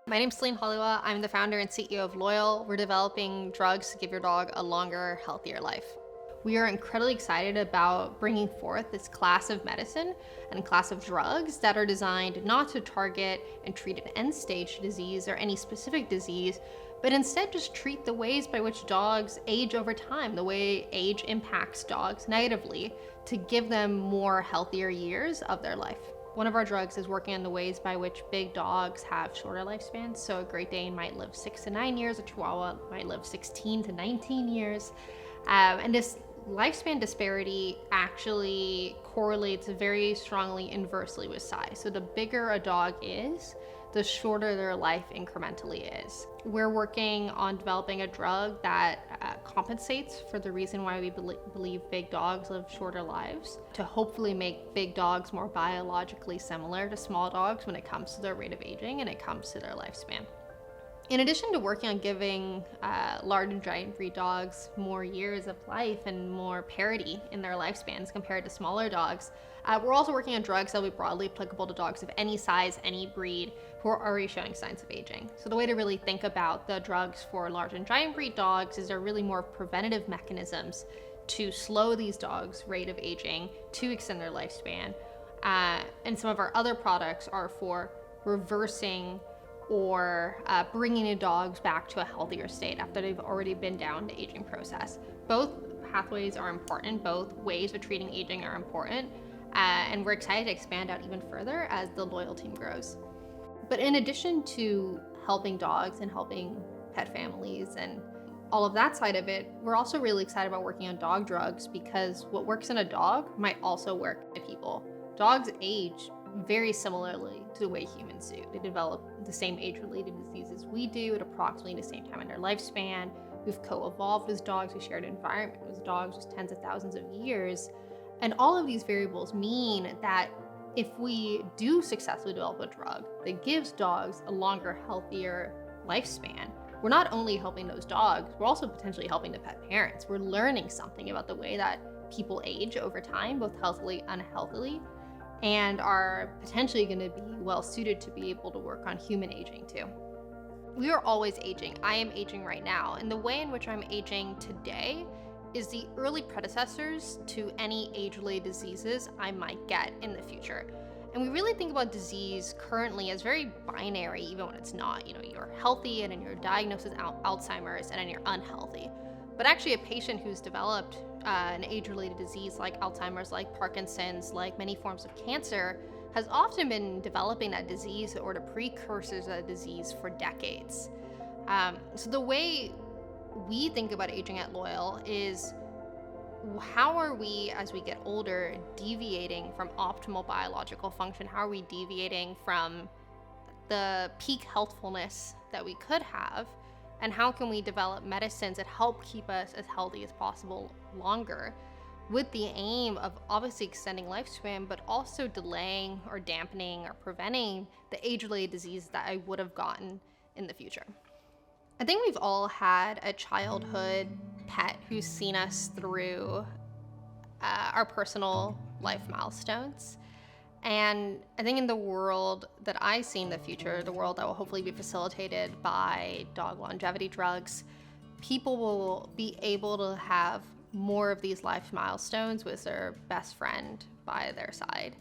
My name's Celine Hollywa. I'm the founder and CEO of Loyal. We're developing drugs to give your dog a longer, healthier life. We are incredibly excited about bringing forth this class of medicine and class of drugs that are designed not to target and treat an end-stage disease or any specific disease, but instead just treat the ways by which dogs age over time, the way age impacts dogs negatively, to give them more healthier years of their life. One of our drugs is working on the ways by which big dogs have shorter lifespans. So a Great Dane might live 6 to 9 years, a Chihuahua might live 16 to 19 years. And this lifespan disparity actually correlates very strongly inversely with size. So the bigger a dog is, the shorter their life incrementally is. We're working on developing a drug that compensates for the reason why we believe big dogs live shorter lives, to hopefully make big dogs more biologically similar to small dogs when it comes to their rate of aging and it comes to their lifespan. In addition to working on giving large and giant breed dogs more years of life and more parity in their lifespans compared to smaller dogs, we're also working on drugs that will be broadly applicable to dogs of any size, any breed, who are already showing signs of aging. So the way to really think about the drugs for large and giant breed dogs is they're really more preventative mechanisms to slow these dogs' rate of aging, to extend their lifespan. And some of our other products are for reversing or bringing the dogs back to a healthier state after they've already been down the aging process. Both pathways are important, both ways of treating aging are important, and we're excited to expand out even further as the Loyal team grows. But in addition to helping dogs and helping pet families and all of that side of it, we're also really excited about working on dog drugs, because what works in a dog might also work in people. Dogs age very similarly to the way humans do. They develop the same age-related diseases we do at approximately the same time in their lifespan. We've co-evolved with dogs. We shared an environment with dogs with tens of thousands of years. And all of these variables mean that if we do successfully develop a drug that gives dogs a longer, healthier lifespan, we're not only helping those dogs, we're also potentially helping the pet parents. We're learning something about the way that people age over time, both healthily and unhealthily, and are potentially going to be well suited to be able to work on human aging too. We are always aging. I am aging right now, and the way in which I'm aging today is the early predecessors to any age-related diseases I might get in the future. And we really think about disease currently as very binary, even when it's not. You know, you're healthy and then you're diagnosed with Alzheimer's and then you're unhealthy. But actually a patient who's developed an age-related disease like Alzheimer's, like Parkinson's, like many forms of cancer, has often been developing that disease or the precursors of that disease for decades. So the way we think about aging at Loyal is, how are we, as we get older, deviating from optimal biological function? How are we deviating from the peak healthfulness that we could have? And how can we develop medicines that help keep us as healthy as possible longer, with the aim of obviously extending lifespan, but also delaying or dampening or preventing the age-related disease that I would have gotten in the future. I think we've all had a childhood pet who's seen us through our personal life milestones. And I think in the world that I see in the future, the world that will hopefully be facilitated by dog longevity drugs, people will be able to have more of these life milestones with their best friend by their side.